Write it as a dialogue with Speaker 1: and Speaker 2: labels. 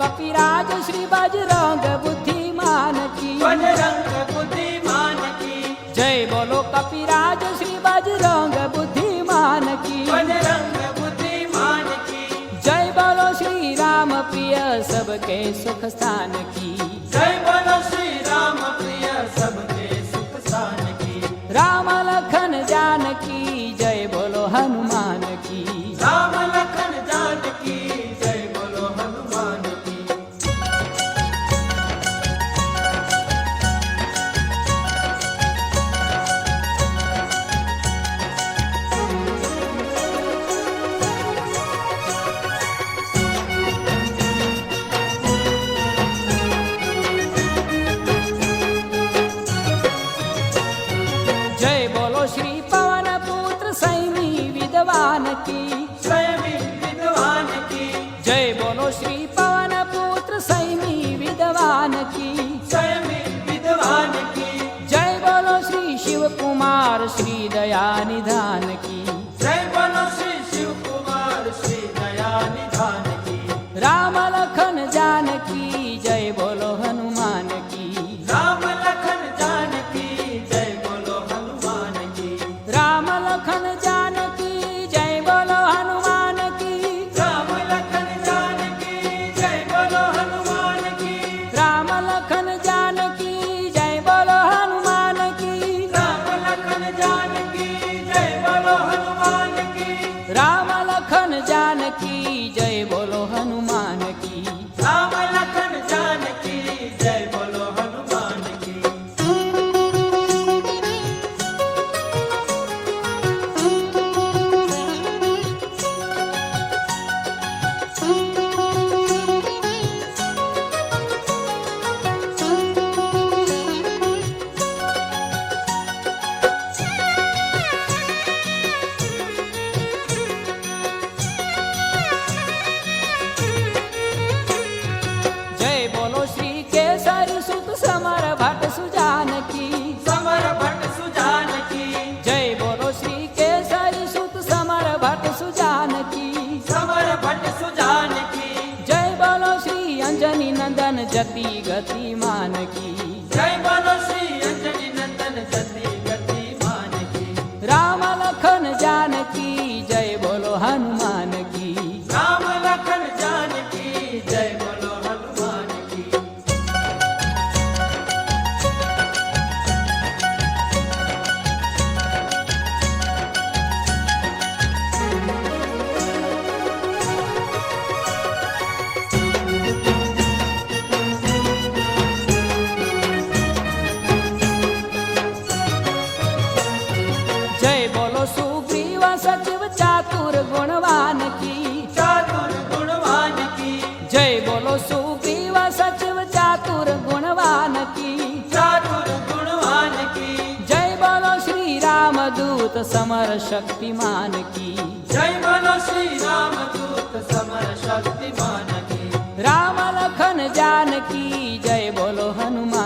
Speaker 1: कपिराज श्री बजरंग बुद्धिमान की,
Speaker 2: बजरंग बुद्धिमान की।
Speaker 1: जय बोलो कपिराज श्री बजरंग बुद्धिमान की,
Speaker 2: बजरंग बुद्धिमान की।
Speaker 1: जय बोलो श्री राम प्रिय सबके सुख स्थान की,
Speaker 2: जय बोलो श्री राम प्रिय सबके सुख स्थान की।
Speaker 1: राम लखन जानकी जय बोलो हनुमान की,
Speaker 2: राम लखन जानकी जय बोलो हनुमान की।
Speaker 1: जय बोलो श्री पवन पुत्र सैमी विद्वान की,
Speaker 2: स्वयं विद्वान की।
Speaker 1: जय बोलो श्री पवन पुत्र सैमी विद्वान की,
Speaker 2: स्वयं विद्वान की।
Speaker 1: जय बोलो श्री शिव कुमार श्री दया निधान की,
Speaker 2: जय बोलो श्री शिव कुमार श्री दया निधान की।
Speaker 1: राम लखन जानकी जय बोलो हनुमान की,
Speaker 2: राम लखन जानकी जय बोलो हनुमान की।
Speaker 1: राम लखन जानकी जय बोलो हनुमान की,
Speaker 2: राम लखन जानकी जय बोलो हनुमान की।
Speaker 1: राम लखन जानकी जय बोलो हनुमान की,
Speaker 2: राम लखन जानकी जय बोलो हनुमान की।
Speaker 1: राम लखन जानकी जय बोलो हनुमान की।
Speaker 2: राम लखन जानकी जय बोलो हनुमान की।
Speaker 1: जय बोलो श्री केसरी सुत समर भट्ट सुजान की,
Speaker 2: समर भट्ट सुजान की।
Speaker 1: जय बोलो श्री केसरी सुत समर भट्ट सुजान की,
Speaker 2: समर भट्ट सुजान की।
Speaker 1: जय बोलो श्री अंजनी नंदन जति गतिमान की,
Speaker 2: जय बोलो श्री अंजनी नंदन जति गतिमान की।
Speaker 1: राम लखन जानकी जय बोलो हनुमान की,
Speaker 2: राम लखन जानकी जय बोलो हनुमान की।
Speaker 1: जय बोलो सुग्रीव सचिव चातुर गुणवान की,
Speaker 2: चातुर गुणवान की।
Speaker 1: जय बोलो सुग्रीव सचिव चातुर गुणवान की,
Speaker 2: चातुर गुणवान की।
Speaker 1: जय बोलो श्री रामदूत समर शक्तिमान की,
Speaker 2: जय बोलो श्री राम दूत समर शक्तिमान की।
Speaker 1: राम लखन जानकी जय बोलो हनुमान